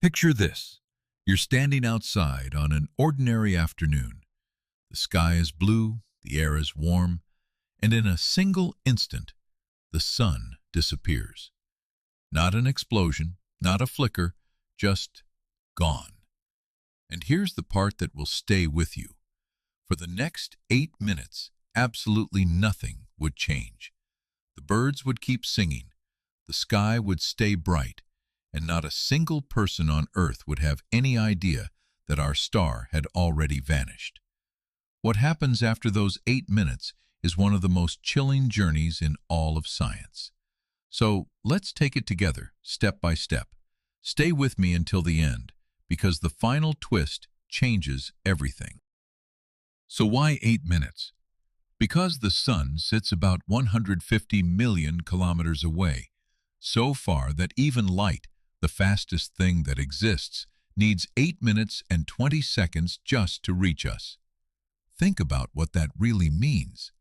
Picture this. You're standing outside on an ordinary afternoon. The sky is blue, the air is warm, and in a single instant, the sun disappears. Not an explosion, not a flicker, just gone. And here's the part that will stay with you. For the next 8 minutes, absolutely nothing would change. The birds would keep singing, the sky would stay bright, and not a single person on Earth would have any idea that our star had already vanished. What happens after those 8 minutes is one of the most chilling journeys in all of science. So let's take it together, step by step. Stay with me until the end, because the final twist changes everything. So why 8 minutes? Because the sun sits about 150 million kilometers away, so far that even light, the fastest thing that exists, needs 8 minutes and 20 seconds just to reach us. Think about what that really means.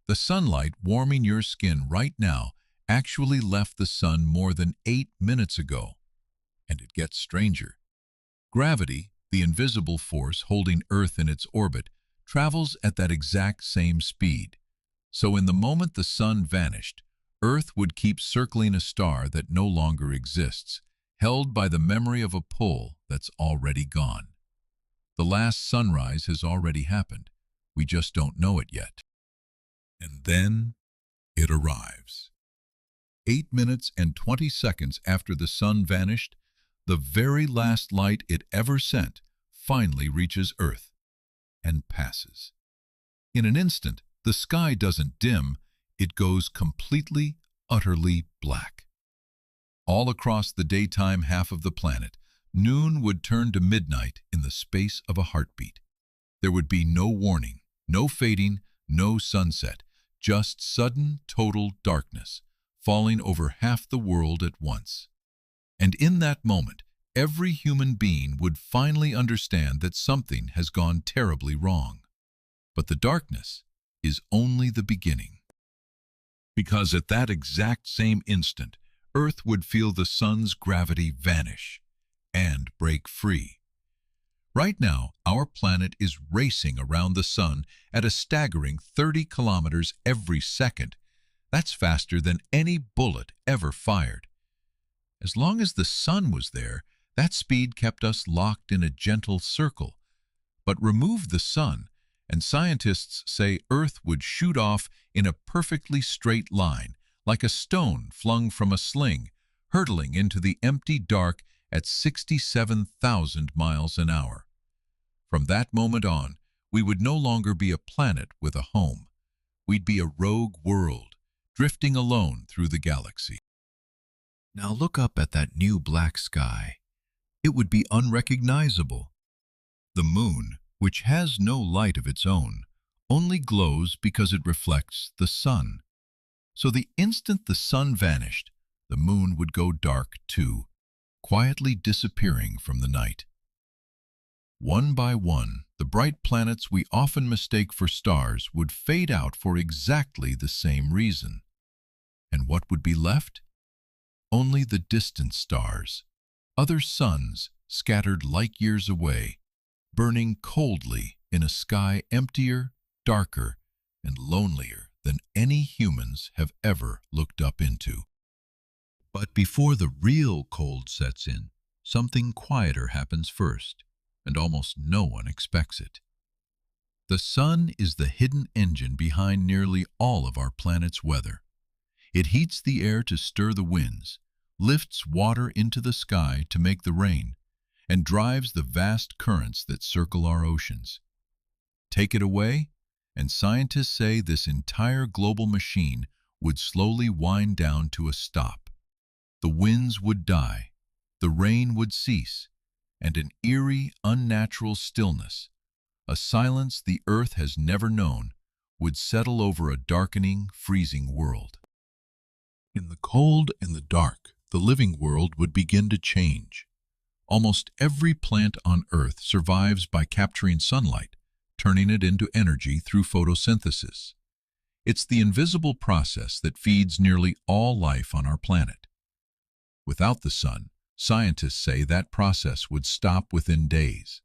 The sunlight warming your skin right now actually left the sun more than 8 minutes ago. And it gets stranger. Gravity, the invisible force holding Earth in its orbit, travels at that exact same speed. So in the moment the sun vanished, Earth would keep circling a star that no longer exists, held by the memory of a pull that's already gone. The last sunrise has already happened. We just don't know it yet. And then it arrives. 8 minutes and 20 seconds after the sun vanished, the very last light it ever sent finally reaches Earth and passes. In an instant, the sky doesn't dim, it goes completely, utterly black. All across the daytime half of the planet, noon would turn to midnight in the space of a heartbeat. There would be no warning, no fading, no sunset, just sudden, total darkness, falling over half the world at once. And in that moment, every human being would finally understand that something has gone terribly wrong. But the darkness is only the beginning. Because at that exact same instant, Earth would feel the sun's gravity vanish and break free. Right now, our planet is racing around the sun at a staggering 30 kilometers every second. That's faster than any bullet ever fired. As long as the sun was there, that speed kept us locked in a gentle circle. But remove the sun, and scientists say Earth would shoot off in a perfectly straight line, like a stone flung from a sling, hurtling into the empty dark at 67,000 miles an hour. From that moment on, we would no longer be a planet with a home. We'd be a rogue world, drifting alone through the galaxy. Now look up at that new black sky. It would be unrecognizable. The moon, which has no light of its own, only glows because it reflects the sun. So the instant the sun vanished, the moon would go dark too, quietly disappearing from the night. One by one, the bright planets we often mistake for stars would fade out for exactly the same reason. And what would be left? Only the distant stars, other suns scattered light years away, burning coldly in a sky emptier, darker, and lonelier than any humans have ever looked up into. But before the real cold sets in, something quieter happens first, and almost no one expects it. The sun is the hidden engine behind nearly all of our planet's weather. It heats the air to stir the winds, lifts water into the sky to make the rain, and drives the vast currents that circle our oceans. Take it away, and scientists say this entire global machine would slowly wind down to a stop. The winds would die, the rain would cease, and an eerie, unnatural stillness, a silence the Earth has never known, would settle over a darkening, freezing world. In the cold and the dark, the living world would begin to change. Almost every plant on Earth survives by capturing sunlight, turning it into energy through photosynthesis. It's the invisible process that feeds nearly all life on our planet. Without the sun, Scientists say that process would stop within days.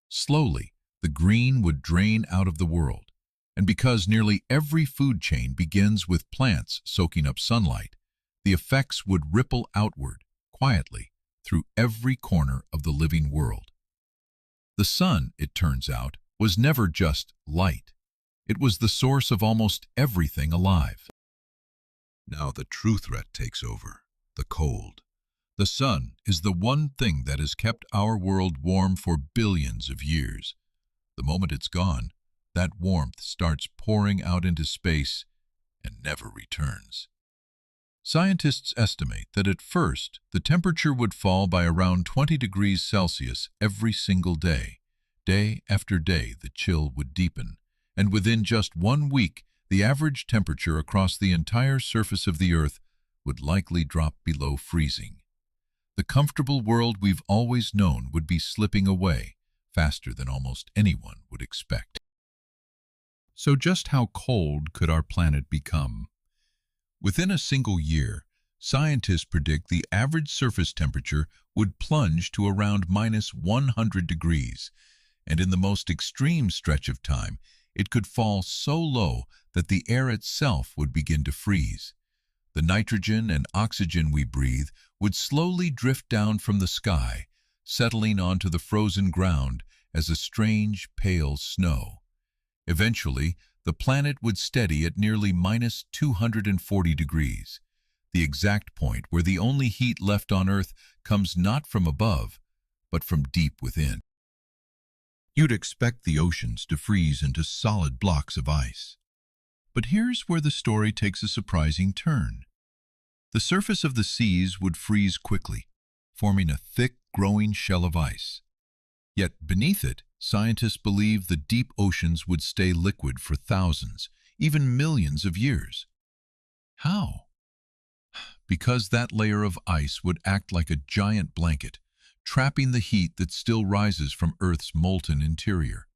Slowly, the green would drain out of the world, and because nearly every food chain begins with plants soaking up sunlight, the effects would ripple outward, quietly, through every corner of the living world. The sun, it turns out, was never just light. It was the source of almost everything alive. Now the true threat takes over, the cold. The sun is the one thing that has kept our world warm for billions of years. The moment it's gone, that warmth starts pouring out into space and never returns. Scientists estimate that at first, the temperature would fall by around 20 degrees Celsius every single day. Day after day, the chill would deepen, and within just 1 week, the average temperature across the entire surface of the Earth would likely drop below freezing. The comfortable world we've always known would be slipping away faster than almost anyone would expect. So just how cold could our planet become? Within a single year, scientists predict the average surface temperature would plunge to around -100 degrees, and in the most extreme stretch of time, it could fall so low that the air itself would begin to freeze. The nitrogen and oxygen we breathe would slowly drift down from the sky, settling onto the frozen ground as a strange, pale snow. Eventually, the planet would steady at nearly -240 degrees, the exact point where the only heat left on Earth comes not from above, but from deep within. You'd expect the oceans to freeze into solid blocks of ice. But here's where the story takes a surprising turn. The surface of the seas would freeze quickly, forming a thick, growing shell of ice. Yet beneath it, scientists believe the deep oceans would stay liquid for thousands, even millions of years. How? Because that layer of ice would act like a giant blanket, trapping the heat that still rises from Earth's molten interior.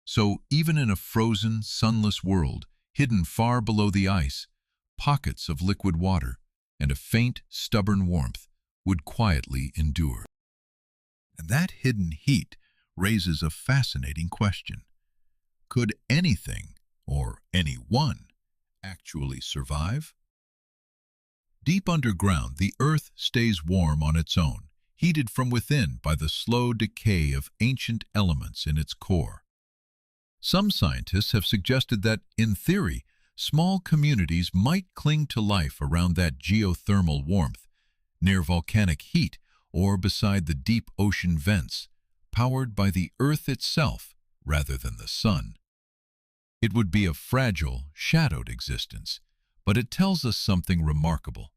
So even in a frozen, sunless world, hidden far below the ice, pockets of liquid water and a faint, stubborn warmth would quietly endure. And that hidden heat raises a fascinating question. Could anything, or anyone, actually survive? Deep underground, the Earth stays warm on its own, heated from within by the slow decay of ancient elements in its core. Some scientists have suggested that, in theory, small communities might cling to life around that geothermal warmth, near volcanic heat or beside the deep ocean vents, powered by the Earth itself rather than the sun. It would be a fragile, shadowed existence, but it tells us something remarkable.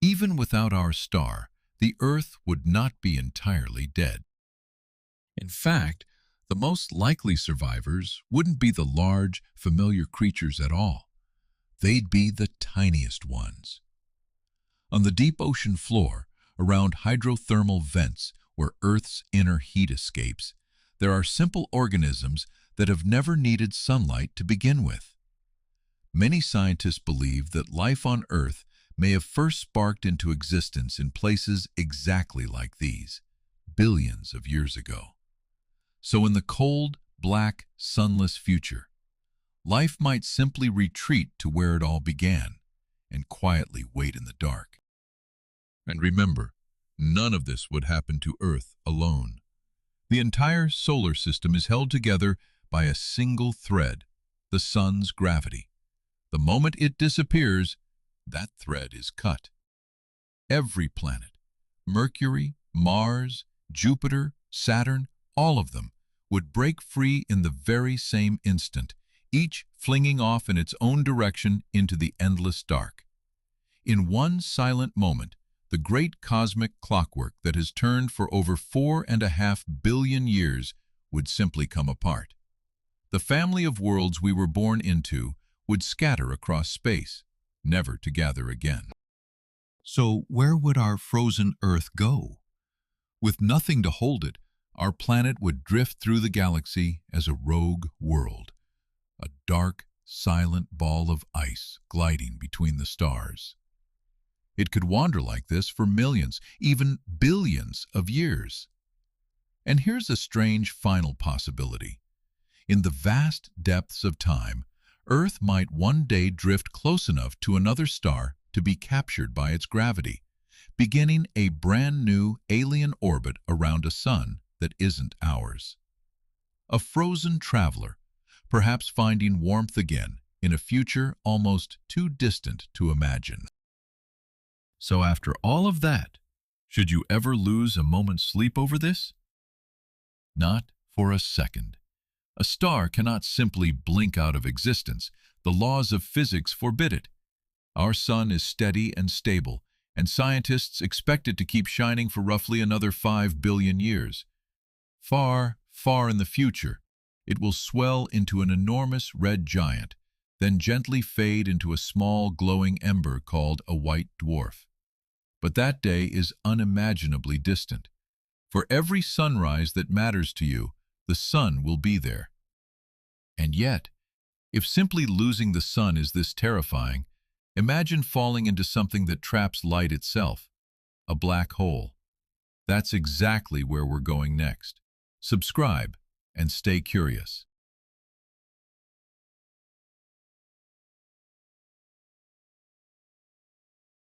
Even without our star, the Earth would not be entirely dead. In fact, the most likely survivors wouldn't be the large, familiar creatures at all. They'd be the tiniest ones. On the deep ocean floor, around hydrothermal vents where Earth's inner heat escapes, there are simple organisms that have never needed sunlight to begin with. Many scientists believe that life on Earth may have first sparked into existence in places exactly like these, billions of years ago. So in the cold, black, sunless future, life might simply retreat to where it all began and quietly wait in the dark. And remember, none of this would happen to Earth alone. The entire solar system is held together by a single thread, the sun's gravity. The moment it disappears, that thread is cut. Every planet, Mercury, Mars, Jupiter, Saturn, all of them, would break free in the very same instant, each flinging off in its own direction into the endless dark. In one silent moment, the great cosmic clockwork that has turned for over 4.5 billion years would simply come apart. The family of worlds we were born into would scatter across space, never to gather again. So where would our frozen Earth go? With nothing to hold it, our planet would drift through the galaxy as a rogue world, a dark, silent ball of ice gliding between the stars. It could wander like this for millions, even billions of years. And here's a strange final possibility. In the vast depths of time, Earth might one day drift close enough to another star to be captured by its gravity, beginning a brand new alien orbit around a sun that isn't ours. A frozen traveler, perhaps finding warmth again in a future almost too distant to imagine. So after all of that, should you ever lose a moment's sleep over this? Not for a second. A star cannot simply blink out of existence. The laws of physics forbid it. Our sun is steady and stable, and scientists expect it to keep shining for roughly another 5 billion years. Far, far in the future, it will swell into an enormous red giant, then gently fade into a small glowing ember called a white dwarf. But that day is unimaginably distant. For every sunrise that matters to you, the sun will be there. And yet, if simply losing the sun is this terrifying, imagine falling into something that traps light itself, a black hole. That's exactly where we're going next. Subscribe and stay curious.